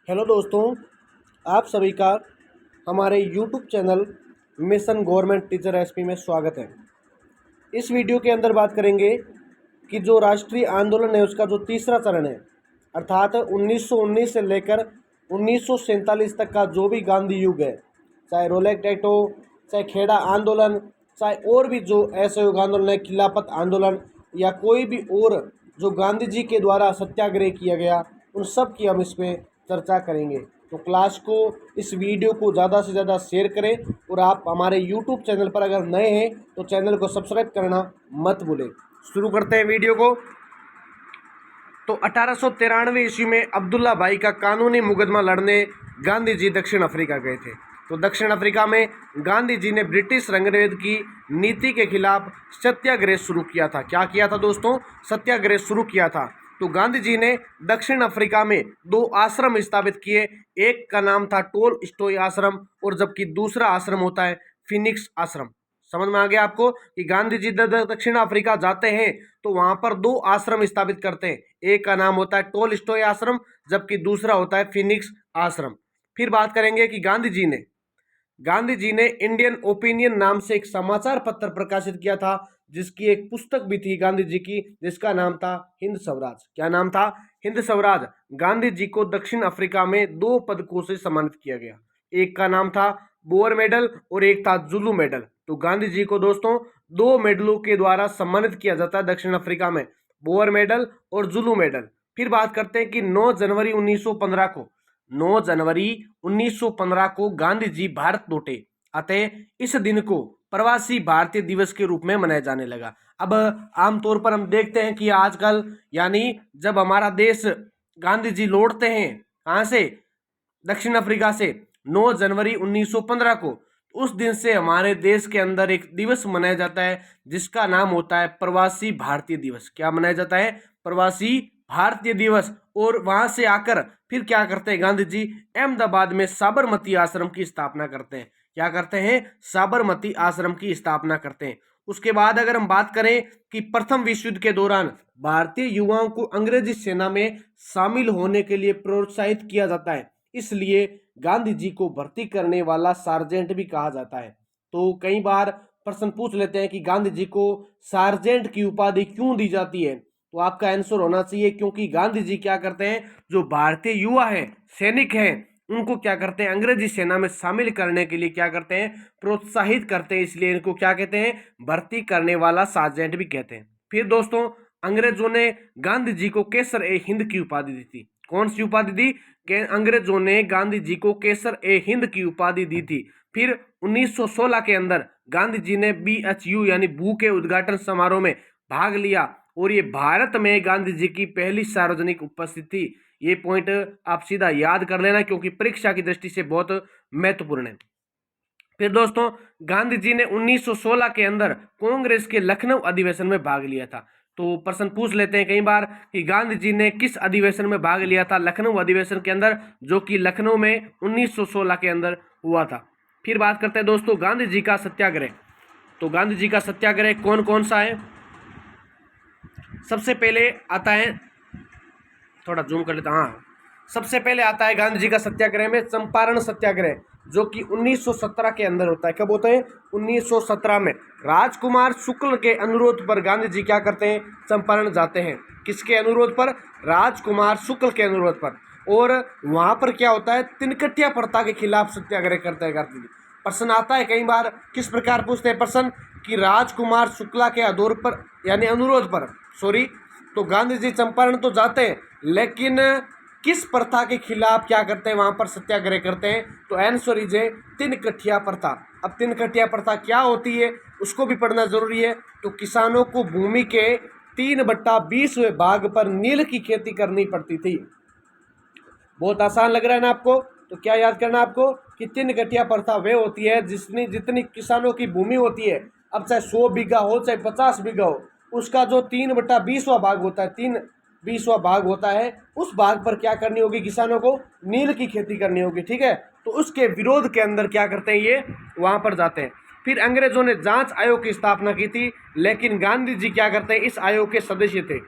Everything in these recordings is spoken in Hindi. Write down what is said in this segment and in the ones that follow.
हेलो दोस्तों, आप सभी का हमारे YouTube channel mission government teacher SP में स्वागत है। इस वीडियो के अंदर बात करेंगे कि जो राष्ट्रीय आंदोलन है उसका जो तीसरा चरण है, अर्थात 1919 से लेकर 1947 तक का जो भी गांधी युग है, चाहे रोलेक्ट एक्ट हो, चाहे खेड़ा आंदोलन, चाहे और भी जो असहयोग आंदोलन है, खिलाफत आंदोलन या कोई भी और जो गांधी जी के द्वारा सत्याग्रह किया गया, उन सब की हम इसमें चर्चा करेंगे। तो क्लास को, इस वीडियो को ज़्यादा से ज़्यादा शेयर करें और आप हमारे यूट्यूब चैनल पर अगर नए हैं तो चैनल को सब्सक्राइब करना मत भूलें। शुरू करते हैं वीडियो को। तो 1893 ईस्वी में अब्दुल्ला भाई का कानूनी मुकदमा लड़ने गांधी जी दक्षिण अफ्रीका गए थे। तो दक्षिण अफ्रीका में गांधी जी ने ब्रिटिश रंगरेज की नीति के खिलाफ सत्याग्रह शुरू किया था। क्या किया था दोस्तों? सत्याग्रह शुरू किया था। तो गांधी जी ने दक्षिण अफ्रीका में दो आश्रम स्थापित किए। एक का नाम था टोल स्टॉय आश्रम और जबकि दूसरा आश्रम होता है फिनिक्स आश्रम। समझ में आ गया आपको कि गांधी जी दक्षिण अफ्रीका जाते हैं तो वहां पर दो आश्रम स्थापित करते हैं। एक का नाम होता है टोल स्टॉय आश्रम, जबकि दूसरा होता है फिनिक्स आश्रम। फिर बात करेंगे कि गांधी जी ने इंडियन ओपिनियन नाम से एक समाचार पत्र प्रकाशित किया था, जिसकी एक पुस्तक भी थी गांधी जी की, जिसका नाम था हिंद स्वराज। क्या नाम था? हिंद स्वराज। गांधी जी को दक्षिण अफ्रीका में दो पदकों से सम्मानित किया गया। एक का नाम था बोअर मेडल और एक था जुलू मेडल। तो गांधी जी को दोस्तों दो मेडलों के द्वारा सम्मानित किया जाता है दक्षिण अफ्रीका में, बोअर मेडल और जुलू मेडल। फिर बात करते हैं कि 9 जनवरी 1915 को गांधी जी भारत लौटे, अतः इस दिन को प्रवासी भारतीय दिवस के रूप में मनाया जाने लगा। अब आमतौर पर हम देखते हैं कि आजकल, यानी जब हमारा देश, गांधी जी लौटते हैं कहाँ से? दक्षिण अफ्रीका से 9 जनवरी 1915 को, उस दिन से हमारे देश के अंदर एक दिवस मनाया जाता है जिसका नाम होता है प्रवासी भारतीय दिवस। क्या मनाया जाता है? प्रवासी भारतीय दिवस। और वहां से आकर फिर क्या करते हैं गांधी जी? अहमदाबाद में साबरमती आश्रम की स्थापना करते हैं। क्या करते हैं? साबरमती आश्रम की स्थापना करते हैं। उसके बाद अगर हम बात करें कि प्रथम विश्व युद्ध के दौरान भारतीय युवाओं को अंग्रेजी सेना में शामिल होने के लिए प्रोत्साहित किया जाता है, इसलिए गांधी जी को भर्ती करने वाला सार्जेंट भी कहा जाता है। तो कई बार प्रश्न पूछ लेते हैं कि गांधी जी को सार्जेंट की उपाधि क्यों दी जाती है? तो आपका आंसर होना चाहिए क्योंकि गांधी जी क्या करते हैं, जो भारतीय युवा है, सैनिक हैं, उनको क्या करते हैं? अंग्रेजी सेना में शामिल करने के लिए क्या करते हैं? प्रोत्साहित करते हैं। इसलिए इनको क्या कहते हैं? भर्ती करने वाला सार्जेंट भी कहते हैं। फिर दोस्तों अंग्रेजों ने गांधी जी को केसर ए हिंद की उपाधि दी थी। कौन सी उपाधि दी? अंग्रेजों ने गांधी जी को केसर ए हिंद की उपाधि दी थी। फिर 1916 के अंदर गांधी जी ने BHU यानी भू के उद्घाटन समारोह में भाग लिया और ये भारत में गांधी जी की पहली सार्वजनिक उपस्थिति थी। ये पॉइंट आप सीधा याद कर लेना क्योंकि परीक्षा की दृष्टि से बहुत महत्वपूर्ण है। फिर दोस्तों गांधी जी ने 1916 के अंदर कांग्रेस के लखनऊ अधिवेशन में भाग लिया था। तो प्रश्न पूछ लेते हैं कई बार कि गांधी जी ने किस अधिवेशन में भाग लिया था? लखनऊ अधिवेशन के अंदर, जो कि लखनऊ में 1916 के अंदर हुआ था। फिर बात करते हैं दोस्तों गांधी जी का सत्याग्रह। तो गांधी जी का सत्याग्रह कौन कौन सा है? सबसे पहले आता है, थोड़ा जूम कर लेता, हाँ, सबसे पहले आता है गांधी जी का सत्याग्रह में चंपारण सत्याग्रह, जो कि 1917 के अंदर होता है। कब होता है? 1917 में। राजकुमार शुक्ल के अनुरोध पर गांधी जी क्या करते हैं? चंपारण जाते हैं। किसके अनुरोध पर? राजकुमार शुक्ल के अनुरोध पर। और वहां पर क्या होता है? तिनकटिया प्रथा के खिलाफ सत्याग्रह करते हैं गांधी जी। प्रश्न आता है कई बार, किस प्रकार पूछते हैं प्रश्न कि राजकुमार शुक्ला के आदोर पर, यानी अनुरोध पर, सॉरी, तो गांधी जी चंपारण तो जाते हैं, लेकिन किस प्रथा के खिलाफ क्या करते हैं? वहां पर सत्याग्रह करते हैं। तो आंसर इज है तिनकटिया प्रथा। अब तिनकटिया प्रथा क्या होती है उसको भी पढ़ना जरूरी है। तो किसानों को भूमि के 3/20 भाग पर नील की खेती करनी पड़ती थी। बहुत आसान लग रहा है ना आपको? तो क्या याद करना आपको कि तिनकटिया प्रथा वे होती है जितनी किसानों की भूमि होती है, अब चाहे 100 बीघा हो चाहे 50 बीघा हो, उसका जो 3/20 भाग होता है, 3/20 भाग होता है, उस भाग पर क्या करनी होगी? किसानों को नील की खेती करनी होगी। ठीक है, तो उसके विरोध के अंदर क्या करते हैं? ये वहां पर जाते हैं। फिर अंग्रेजों ने जांच आयोग की स्थापना की थी, लेकिन गांधी जी क्या करते हैं? इस आयोग के सदस्य थे।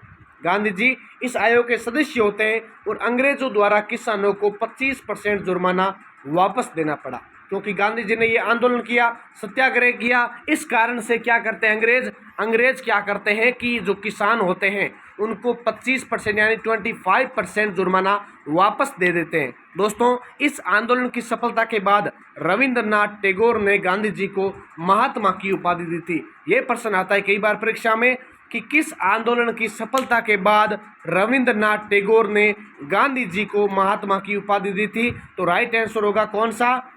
गांधी जी इस आयोग के सदस्य होते हैं और अंग्रेजों द्वारा किसानों को 25% जुर्माना वापस देना पड़ा, क्योंकि गांधी जी ने ये आंदोलन किया, सत्याग्रह किया। इस कारण से क्या करते हैं अंग्रेज क्या करते हैं कि जो किसान होते हैं उनको 25% यानी 25% जुर्माना वापस दे देते हैं। दोस्तों, इस आंदोलन की सफलता के बाद रविंद्रनाथ टैगोर ने गांधी जी को महात्मा की उपाधि दी थी। ये प्रश्न आता है कई बार परीक्षा में कि किस आंदोलन की सफलता के बाद रविंद्रनाथ टैगोर ने गांधी जी को महात्मा की उपाधि दी थी। तो राइट आंसर होगा कौन सा,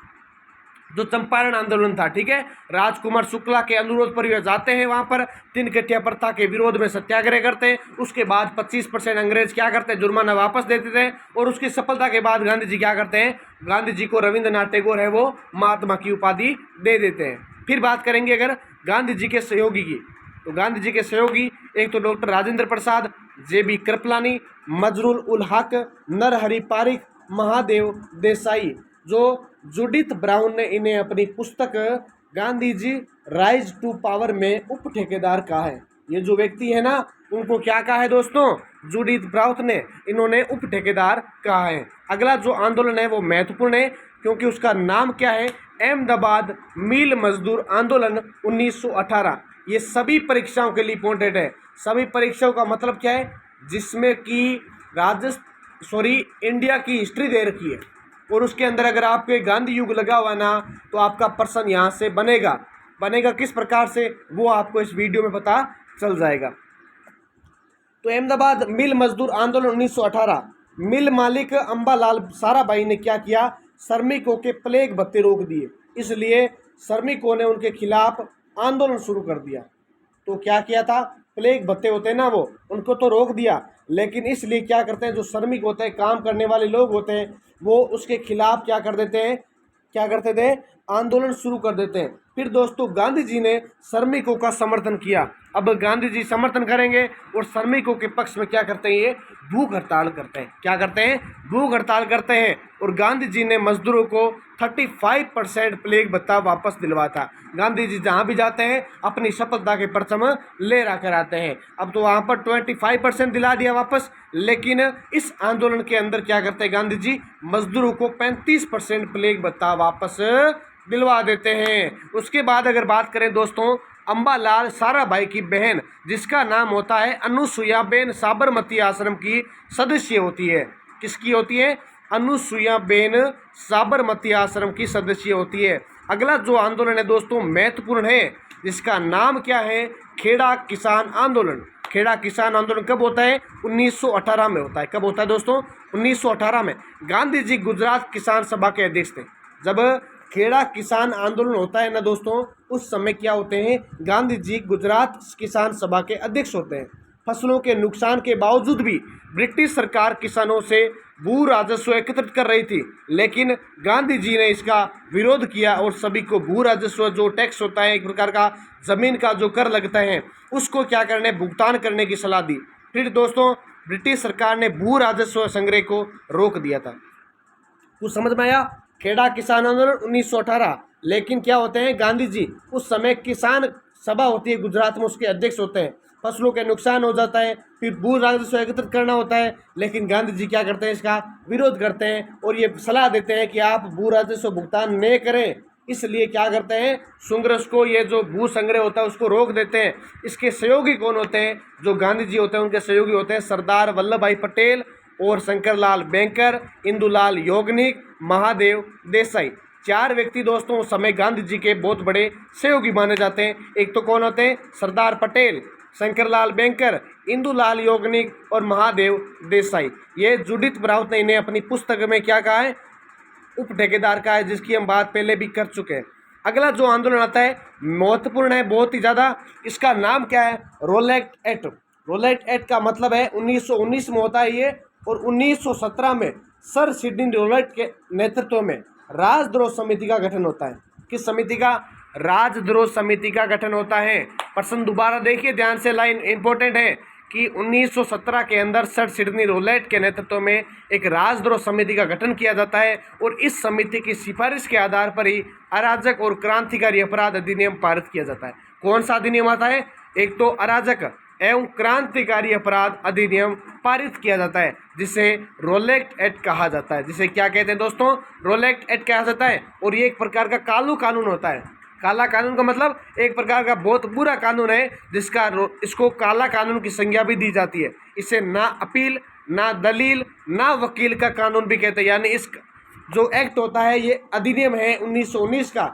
जो चंपारण आंदोलन था। ठीक है, राजकुमार शुक्ला के अनुरोध पर वे जाते हैं, वहां पर तीन कट्टिया प्रथा के विरोध में सत्याग्रह करते हैं। उसके बाद 25% अंग्रेज क्या करते हैं, जुर्माना वापस देते थे। और उसकी सफलता के बाद गांधी जी क्या करते हैं, गांधी जी को रविंद्रनाथ टैगोर है वो महात्मा की उपाधि दे देते हैं। फिर बात करेंगे अगर गांधी जी के सहयोगी की, तो गांधी जी के सहयोगी एक तो डॉक्टर राजेंद्र प्रसाद, JB कृपलानी, मजरूल उल हक, नरहरि पारिख, महादेव देसाई। जो जूडिथ ब्राउन ने इन्हें अपनी पुस्तक Gandhi ji rise to power में उप ठेकेदार कहा है। ये जो व्यक्ति है ना, उनको क्या कहा है दोस्तों, जूडिथ ब्राउन ने इन्होंने उप ठेकेदार कहा है। अगला जो आंदोलन है वो महत्वपूर्ण है, क्योंकि उसका नाम क्या है, अहमदाबाद मिल मजदूर आंदोलन 1918। ये सभी परीक्षाओं के लिए इंपॉर्टेंट है। सभी परीक्षाओं का मतलब क्या है, जिसमें कि इंडिया की हिस्ट्री दे रखी है और उसके अंदर अगर आपके गांधी युग लगा हुआ ना, तो आपका प्रश्न यहाँ से बनेगा किस प्रकार से, वो आपको इस वीडियो में पता चल जाएगा। तो अहमदाबाद मिल मजदूर आंदोलन 1918, मिल मालिक अंबालाल साराभाई ने क्या किया, श्रमिकों के प्लेग भत्ते रोक दिए, इसलिए श्रमिकों ने उनके खिलाफ आंदोलन शुरू कर दिया। तो क्या किया था, प्लेग भत्ते होते हैं ना, वो उनको तो रोक दिया, लेकिन इसलिए क्या करते हैं, जो श्रमिक होते हैं, काम करने वाले लोग होते हैं, वो उसके खिलाफ क्या करते थे, आंदोलन शुरू कर देते हैं। फिर दोस्तों गांधी जी ने श्रमिकों का समर्थन किया। अब गांधी जी समर्थन करेंगे और श्रमिकों के पक्ष में क्या करते हैं, ये भूख हड़ताल करते हैं। क्या करते हैं, भूख हड़ताल करते हैं। और गांधी जी ने मजदूरों को 35% प्लेग भत्ता वापस दिलवा था। गांधी जी जहाँ भी जाते हैं अपनी सफलता के परचम ले कर आते हैं। अब तो वहाँ पर 25% दिला दिया वापस, लेकिन इस आंदोलन के अंदर क्या करते हैं, गांधी जी मजदूरों को 35% प्लेग भत्ता वापस दिलवा देते हैं। उसके बाद अगर बात करें दोस्तों, अंबालाल साराभाई की बहन, जिसका नाम होता है अनुसुईया बेन, साबरमती आश्रम की सदस्य होती है। किसकी होती है, अनुसुईया बेन साबरमती आश्रम की सदस्य होती है। अगला जो आंदोलन है दोस्तों महत्वपूर्ण है, जिसका नाम क्या है, खेड़ा किसान आंदोलन। खेड़ा किसान आंदोलन कब होता है, 1918 में होता है। कब होता है दोस्तों, 1918 में। गांधी जी गुजरात किसान सभा के अध्यक्ष थे। जब खेड़ा किसान आंदोलन होता है ना दोस्तों, उस समय क्या होते हैं, गांधी जी गुजरात किसान सभा के अध्यक्ष होते हैं। फसलों के नुकसान के बावजूद भी ब्रिटिश सरकार किसानों से भू राजस्व एकत्रित कर रही थी, लेकिन गांधी जी ने इसका विरोध किया और सभी को भू राजस्व, जो टैक्स होता है, एक प्रकार का जमीन का जो कर लगता है, उसको क्या करने, भुगतान करने की सलाह दी। फिर दोस्तों ब्रिटिश सरकार ने भू राजस्व संग्रह को रोक दिया था। कुछ समझ में आया, खेड़ा किसान आंदोलन 1918। लेकिन क्या होते हैं, गांधी जी उस समय किसान सभा होती है गुजरात में, उसके अध्यक्ष होते हैं। फसलों के नुकसान हो जाता है, फिर भू राजस्व एकत्रित करना होता है, लेकिन गांधी जी क्या करते हैं, इसका विरोध करते हैं और ये सलाह देते हैं कि आप भू राजस्व भुगतान नहीं करें। इसलिए क्या करते हैं, संघर्ष को, ये जो भू संग्रह होता है उसको रोक देते हैं। इसके सहयोगी कौन होते हैं, जो गांधी जी होते हैं उनके सहयोगी होते हैं सरदार वल्लभ भाई पटेल और शंकरलाल बैंकर, इंदुलाल याग्निक, महादेव देसाई। चार व्यक्ति दोस्तों उस समय गांधी जी के बहुत बड़े सहयोगी माने जाते हैं। एक तो कौन होते हैं, सरदार पटेल, शंकरलाल बैंकर, इंदुलाल याग्निक और महादेव देसाई। ये जूडिथ ब्राउन ने इन्हें अपनी पुस्तक में क्या कहा है, उप ठेकेदार का है, जिसकी हम बात पहले भी कर चुके हैं। अगला जो आंदोलन आता है महत्वपूर्ण है बहुत ही ज़्यादा, इसका नाम क्या है, रोलेट एक्ट। रोलेट एक्ट का मतलब है 1919 में होता है ये, और 1917 में सर सिडनी रोलेट के नेतृत्व में राजद्रोह समिति का गठन होता है। किस समिति का, राजद्रोह समिति का गठन होता है। प्रश्न दोबारा देखिए ध्यान से, लाइन इंपॉर्टेंट है कि 1917 के अंदर सर सिडनी रोलेट के नेतृत्व में एक राजद्रोह समिति का गठन किया जाता है, और इस समिति की सिफारिश के आधार पर ही अराजक और क्रांतिकारी अपराध अधिनियम पारित किया जाता है। कौन सा अधिनियम आता है, एक तो अराजक एवं क्रांतिकारी अपराध अधिनियम पारित किया जाता है, जिसे रोलेक्ट एक्ट कहा जाता है। जिसे क्या कहते हैं दोस्तों? रोलेक्ट एक्ट कहा जाता है। और ये एक प्रकार का कालू कानून होता है। काला कानून का मतलब एक प्रकार का बहुत बुरा कानून है, जिसका इसको काला कानून की संज्ञा भी दी जाती है। इसे ना अपील, ना दलील, ना वकील का कानून भी कहते हैं। यानी इस जो एक्ट होता है, ये अधिनियम है 1919 का।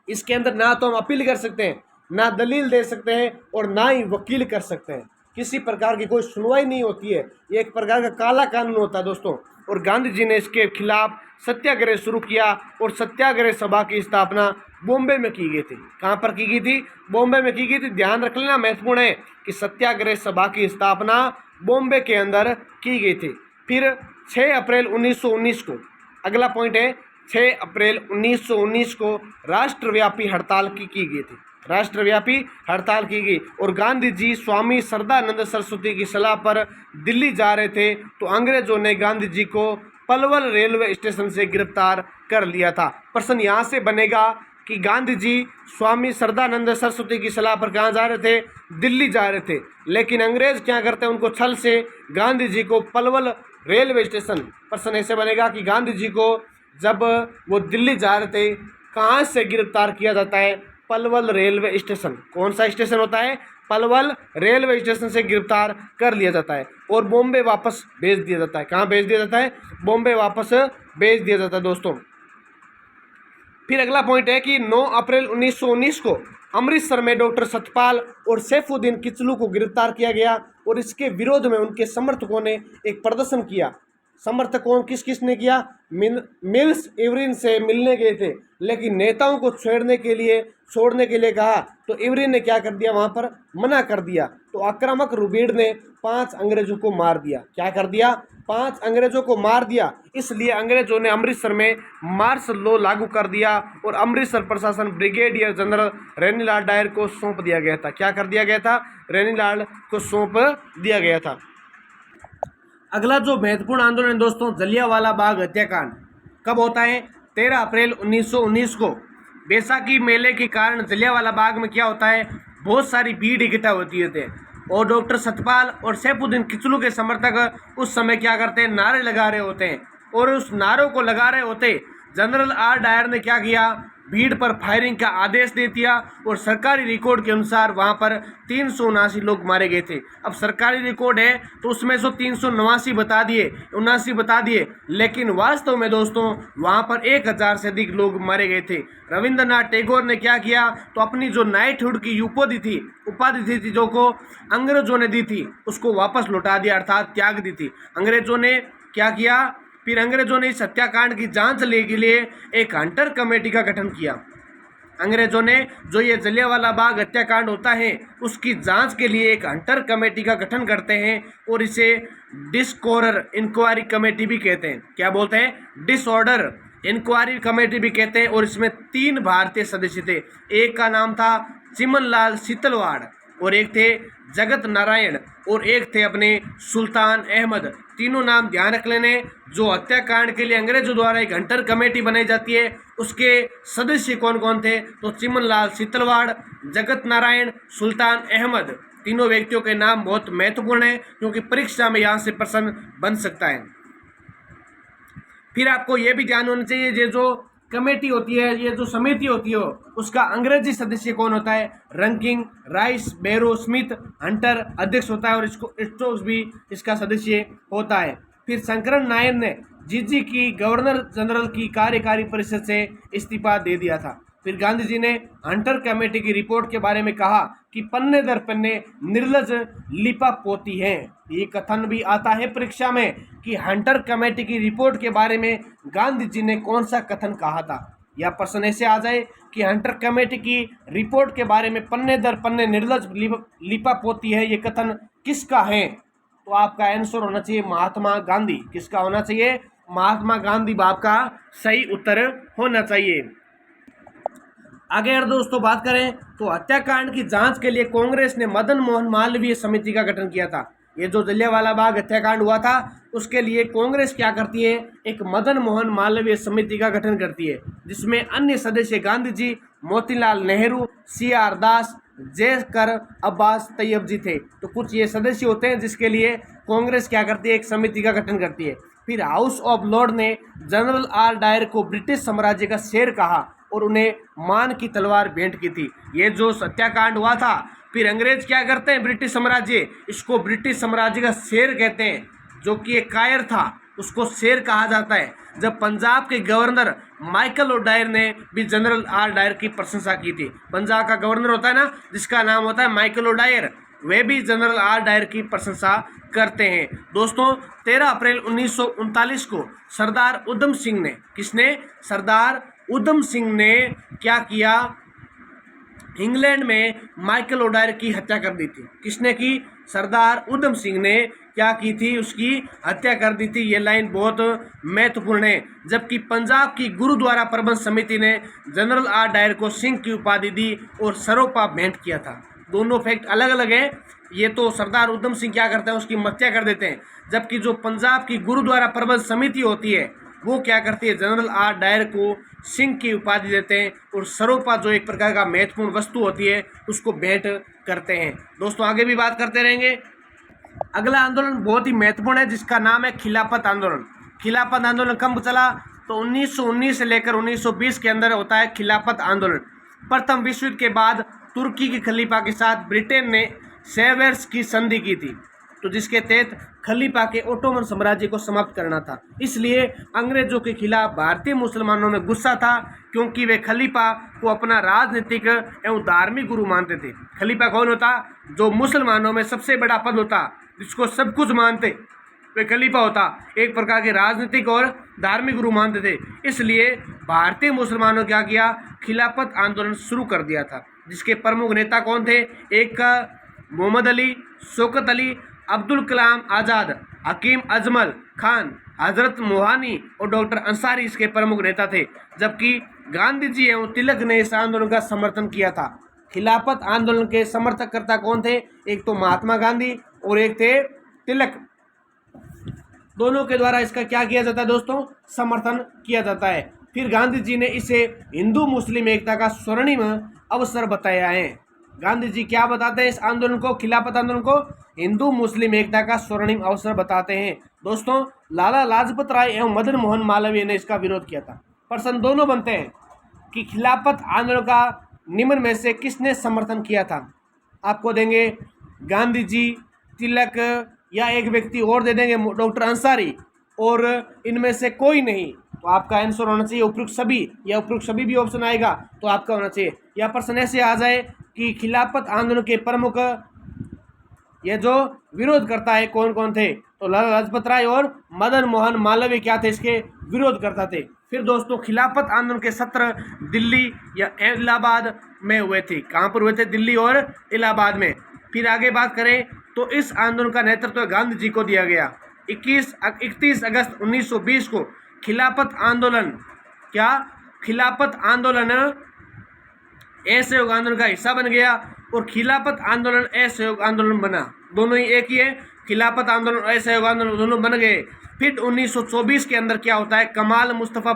इसके अंदर ना तो हम अपील कर सकते हैं, ना दलील दे सकते हैं, और ना ही वकील कर सकते हैं। किसी प्रकार की कोई सुनवाई नहीं होती है। ये एक प्रकार का काला कानून होता है दोस्तों। और गांधी जी ने इसके खिलाफ सत्याग्रह शुरू किया, और सत्याग्रह सभा की स्थापना बॉम्बे में की गई थी। कहाँ पर की गई थी? बॉम्बे में की गई थी। ध्यान रख लेना, महत्वपूर्ण है कि सत्याग्रह सभा की स्थापना बॉम्बे के अंदर की गई थी। फिर 6 अप्रैल 1919 को, अगला पॉइंट है, 6 अप्रैल 1919 को राष्ट्रव्यापी हड़ताल की गई थी। राष्ट्रव्यापी हड़ताल की गई, और गांधी जी स्वामी श्रद्धानंद सरस्वती की सलाह पर दिल्ली जा रहे थे, तो अंग्रेजों ने गांधी जी को पलवल रेलवे स्टेशन से गिरफ्तार कर लिया था। प्रश्न यहाँ से बनेगा कि गांधी जी स्वामी श्रद्धानंद सरस्वती की सलाह पर कहाँ जा रहे थे? दिल्ली जा रहे थे। लेकिन अंग्रेज क्या करते हैं? उनको छल से गांधी जी को पलवल रेलवे स्टेशन, प्रश्न ऐसे बनेगा कि गांधी जी को जब वो दिल्ली जा रहे थे, कहाँ से गिरफ्तार किया जाता है? Palwal railway station. कौन सा स्टेशन होता है? पलवल रेलवे स्टेशन से गिरफ्तार कर लिया जाता है, और बॉम्बे वापस भेज दिया जाता है। कहाँ भेज दिया जाता है? बॉम्बे वापस भेज दिया जाता है दोस्तों। फिर अगला पॉइंट है कि 9 अप्रैल 1919 को अमृतसर में डॉक्टर सतपाल और सैफुद्दीन किचलू को गिरफ्तार किया गया, और इसके विरोध में उनके समर्थकों ने एक प्रदर्शन किया। समर्थकों किस किस ने किया? मिल्स इवरिन से मिलने गए थे, लेकिन नेताओं को छोड़ने के लिए कहा, तो इवरिन ने क्या कर दिया? वहां पर मना कर दिया। तो आक्रामक रुबेड़ ने 5 अंग्रेजों को मार दिया। क्या कर दिया? 5 अंग्रेजों को मार दिया। इसलिए अंग्रेजों ने अमृतसर में मार्शल लॉ लागू कर दिया, और अमृतसर प्रशासन ब्रिगेडियर जनरल रेनीलाल डायर को सौंप दिया गया था। क्या कर दिया गया था? रेनीलाल को सौंप दिया गया था। अगला जो महत्वपूर्ण आंदोलन है दोस्तों, जलियांवाला बाग हत्याकांड कब होता है? 13 अप्रैल 1919 को। बैसाखी मेले के कारण जलियांवाला बाग में क्या होता है? बहुत सारी भीड़ इकट्ठा होती है, और डॉक्टर सतपाल और सैफुद्दीन किचलू के समर्थक उस समय क्या करते हैं? नारे लगा रहे होते हैं, और उस नारों को लगा रहे होते जनरल आर डायर ने क्या किया? भीड़ पर फायरिंग का आदेश दे दिया, और सरकारी रिकॉर्ड के अनुसार वहां पर 379 लोग मारे गए थे। अब सरकारी रिकॉर्ड है तो उसमें से 389 बता दिए, 79 बता दिए, लेकिन वास्तव में दोस्तों वहां पर 1000 से अधिक लोग मारे गए थे। रविंद्रनाथ टैगोर ने क्या किया? तो अपनी जो नाइटहुड की उपाधि थी जो को अंग्रेजों ने दी थी, उसको वापस लौटा दिया, अर्थात त्याग दी थी। अंग्रेजों ने क्या किया? फिर अंग्रेजों ने इस हत्याकांड की जांच लेने के लिए एक हंटर कमेटी का गठन किया। अंग्रेजों ने जो ये जलियांवाला बाग हत्याकांड होता है उसकी जांच के लिए एक हंटर कमेटी का गठन करते हैं, और इसे डिसऑर्डर इंक्वायरी कमेटी भी कहते हैं। क्या बोलते हैं? डिसऑर्डर इंक्वायरी कमेटी भी कहते हैं। और इसमें 3 भारतीय सदस्य थे। एक का नाम था चिमनलाल सीतलवाड़, और एक थे जगत नारायण, और एक थे अपने सुल्तान अहमद। तीनों नाम ध्यान रख लेने। जो हत्याकांड के लिए अंग्रेजों द्वारा एक हंटर कमेटी बनाई जाती है, उसके सदस्य कौन कौन थे? तो चिमनलाल सीतलवाड़, जगत नारायण, सुल्तान अहमद। तीनों व्यक्तियों के नाम बहुत महत्वपूर्ण है, क्योंकि परीक्षा में यहाँ से प्रश्न बन सकता है। फिर आपको ये भी ध्यान होना चाहिए, ये जो कमेटी होती है, ये जो समिति होती है, उसका अंग्रेजी सदस्य कौन होता है? रंकिंग, राइस, बैरो, स्मिथ, हंटर अध्यक्ष होता है, और इसको स्टोक्स भी इसका सदस्य होता है। फिर शंकरन नायर ने जीजी की गवर्नर जनरल की कार्यकारी परिषद से इस्तीफा दे दिया था। फिर गांधी जी ने हंटर कमेटी की रिपोर्ट के बारे में कहा कि पन्ने दर पन्ने निर्लज लिपापोती हैं। ये कथन भी आता है परीक्षा में कि हंटर कमेटी की रिपोर्ट के बारे में गांधी जी ने कौन सा कथन कहा था। या प्रश्न ऐसे आ जाए कि हंटर कमेटी की रिपोर्ट के बारे में पन्ने दर पन्ने निर्लज लिपापोती है, ये कथन किसका है? तो आपका आंसर होना चाहिए महात्मा गांधी। किसका होना चाहिए? महात्मा गांधी आपका सही उत्तर होना चाहिए। आगे अगर दोस्तों बात करें तो हत्याकांड की जांच के लिए कांग्रेस ने मदन मोहन मालवीय समिति का गठन किया था। ये जो जलियांवाला बाग हत्याकांड हुआ था उसके लिए कांग्रेस क्या करती है? एक मदन मोहन मालवीय समिति का गठन करती है, जिसमें अन्य सदस्य गांधी जी, मोतीलाल नेहरू, CR दास, जेकर अब्बास तैयब जी थे। तो कुछ ये सदस्य होते हैं जिसके लिए कांग्रेस क्या करती है, एक समिति का गठन करती है। फिर हाउस ऑफ लॉर्ड ने जनरल आर डायर को ब्रिटिश साम्राज्य का शेर कहा और उन्हें मान की तलवार भेंट की थी। ये जो हत्याकांड हुआ था, फिर अंग्रेज क्या करते हैं, ब्रिटिश साम्राज्य, इसको ब्रिटिश साम्राज्य का शेर कहते हैं। जो कि एक कायर था उसको शेर कहा जाता है। जब पंजाब के गवर्नर माइकल ओडायर ने भी जनरल आर डायर की प्रशंसा की थी। पंजाब का गवर्नर होता है ना, जिसका नाम होता है माइकल ओडायर, वे भी जनरल आर डायर की प्रशंसा करते हैं। दोस्तों 13 अप्रैल 1939 को सरदार उधम सिंह ने, किसने, सरदार उधम सिंह ने क्या किया, इंग्लैंड में माइकल ओडायर की हत्या कर दी थी। किसने की, सरदार उधम सिंह ने क्या की थी, उसकी हत्या कर दी थी। ये लाइन बहुत महत्वपूर्ण है। जबकि पंजाब की गुरुद्वारा प्रबंध समिति ने जनरल आर डायर को सिंह की उपाधि दी और सरोपा भेंट किया था। दोनों फैक्ट अलग अलग है। ये तो सरदार उधम सिंह क्या करते हैं, उसकी हत्या कर देते हैं, जबकि जो पंजाब की गुरुद्वारा प्रबंध समिति होती है वो क्या करती है, जनरल आर डायर को सिंह की उपाधि देते हैं और सरोपा जो एक प्रकार का महत्वपूर्ण वस्तु होती है उसको भेंट करते हैं। दोस्तों आगे भी बात करते रहेंगे। अगला आंदोलन बहुत ही महत्वपूर्ण है जिसका नाम है खिलाफत आंदोलन। खिलाफत आंदोलन कब चला, तो 1919 से लेकर 1920 के अंदर होता है खिलाफत आंदोलन। प्रथम विश्व युद्ध के बाद तुर्की के खलीफा के साथ ब्रिटेन ने सेवर्स की संधि की थी, तो जिसके तहत खलीफा के ओटोमन साम्राज्य को समाप्त करना था। इसलिए अंग्रेजों के खिलाफ भारतीय मुसलमानों में गुस्सा था, क्योंकि वे खलीफा को अपना राजनीतिक एवं धार्मिक गुरु मानते थे। खलीफा कौन होता, जो मुसलमानों में सबसे बड़ा पद होता, जिसको सब कुछ मानते, वे खलीफा होता, एक प्रकार के राजनीतिक और धार्मिक गुरु मानते थे। इसलिए भारतीय मुसलमानों क्या किया, खिलाफत आंदोलन शुरू कर दिया था, जिसके प्रमुख नेता कौन थे, एक का मोहम्मद अली, शौकत अली, अब्दुल कलाम आज़ाद, हकीम अजमल खान, हजरत मोहानी और डॉक्टर अंसारी इसके प्रमुख नेता थे। जबकि गांधी जी एवं तिलक ने इस आंदोलन का समर्थन किया था। खिलाफत आंदोलन के समर्थककर्ता कौन थे, एक तो महात्मा गांधी और एक थे तिलक। दोनों के द्वारा इसका क्या किया जाता है दोस्तों, समर्थन किया जाता है। फिर गांधी जी ने इसे हिंदू मुस्लिम एकता का स्वर्णिम अवसर बताया है। गांधी जी क्या बताते हैं इस आंदोलन को, खिलाफत आंदोलन को, हिंदू मुस्लिम एकता का स्वर्णिम अवसर बताते हैं। दोस्तों लाला लाजपत राय एवं मदन मोहन मालवीय ने इसका विरोध किया था। प्रश्न दोनों बनते हैं कि खिलाफत आंदोलन का निम्न में से किसने समर्थन किया था। आपको देंगे गांधी जी, तिलक, या एक व्यक्ति और दे देंगे डॉक्टर अंसारी, और इनमें से कोई नहीं, तो आपका आंसर होना चाहिए उपयुक्त सभी, या उपयुक्त सभी भी ऑप्शन आएगा तो आपका होना चाहिए। या प्रश्न ऐसे आ जाए कि खिलाफत आंदोलन के प्रमुख ये जो विरोध करता है कौन कौन थे, तो लाला लाजपत राय और मदन मोहन मालवीय क्या थे, इसके विरोध करता थे। फिर दोस्तों खिलाफत आंदोलन के सत्र दिल्ली या इलाहाबाद में हुए थे। कहाँ पर हुए थे, दिल्ली और इलाहाबाद में। फिर आगे बात करें तो इस आंदोलन का नेतृत्व गांधी जी को दिया गया। 31 अगस्त 1920 को खिलाफत आंदोलन क्या, खिलाफत आंदोलन असहयोग आंदोलन का हिस्सा बन गया और खिलाफत आंदोलन असहयोग आंदोलन बना। दोनों ही एक ही है, खिलाफत आंदोलन और असहयोग आंदोलन दोनों बन गए। फिर 1924 के अंदर क्या होता है, कमाल मुस्तफा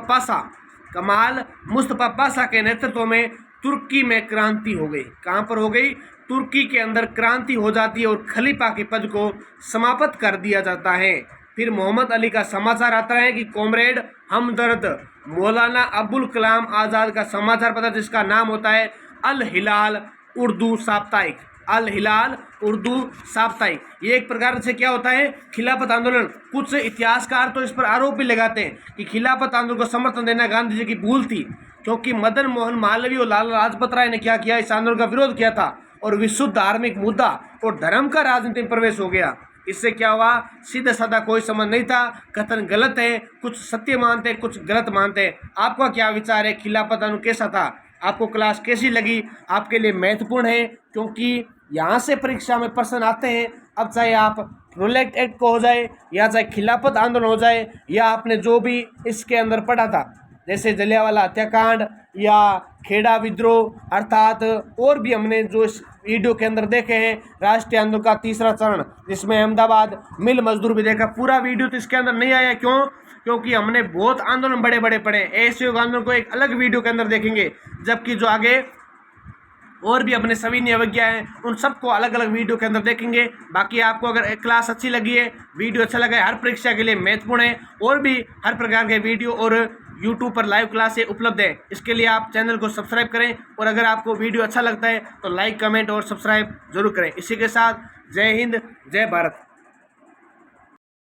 पाशा के नेतृत्व में तुर्की में क्रांति हो गई। कहाँ पर हो गई, तुर्की के अंदर क्रांति हो जाती है और खलीफा के पद को समाप्त कर दिया जाता है। फिर मोहम्मद अली का समाचार आता है कि कॉमरेड हमदर्द मौलाना अबुल कलाम आज़ाद का समाचार पत्र, जिसका नाम होता है अल हिलाल उर्दू साप्ताहिक। अल हिलाल उर्दू साप्ताहिक, ये एक प्रकार से क्या होता है, खिलाफत आंदोलन। कुछ इतिहासकार तो इस पर आरोप भी लगाते हैं कि खिलाफत आंदोलन को समर्थन देना गांधी जी की भूल थी, क्योंकि मदन मोहन मालवीय और लाला लाजपत राय ने क्या किया, इस आंदोलन का विरोध किया था और विशुद्ध धार्मिक मुद्दा और धर्म का राजनीति में प्रवेश हो गया। इससे क्या हुआ, सीधा साधा कोई समझ नहीं था, कथन गलत है, कुछ सत्य मानते कुछ गलत मानते। आपका क्या विचार है, खिलाफत आंदोलन कैसा था, आपको क्लास कैसी लगी, आपके लिए महत्वपूर्ण है, क्योंकि यहाँ से परीक्षा में प्रश्न आते हैं। अब चाहे आप रोलेक्ट एक्ट को हो जाए या चाहे खिलाफत आंदोलन हो जाए, या आपने जो भी इसके अंदर पढ़ा था, जैसे जलियांवाला हत्याकांड या खेड़ा विद्रोह, अर्थात और भी हमने जो इस वीडियो के अंदर देखे हैं, राष्ट्रीय आंदोलन का तीसरा चरण, जिसमें अहमदाबाद मिल मजदूर भी देखा। पूरा वीडियो तो इसके अंदर नहीं आया, क्यों, क्योंकि हमने बहुत आंदोलन बड़े बड़े पढ़े। असहयोग आंदोलन को एक अलग वीडियो के अंदर देखेंगे, जबकि जो आगे और भी अपने सभी नियमज्ञ हैं उन सबको अलग अलग वीडियो के अंदर देखेंगे। बाकी आपको अगर क्लास अच्छी लगी है, वीडियो अच्छा लगा है, हर परीक्षा के लिए महत्वपूर्ण है, और भी हर प्रकार के वीडियो और यूट्यूब पर लाइव क्लासें उपलब्ध है। इसके लिए आप चैनल को सब्सक्राइब करें, और अगर आपको वीडियो अच्छा लगता है तो लाइक, कमेंट और सब्सक्राइब जरूर करें। इसी के साथ जय हिंद, जय भारत।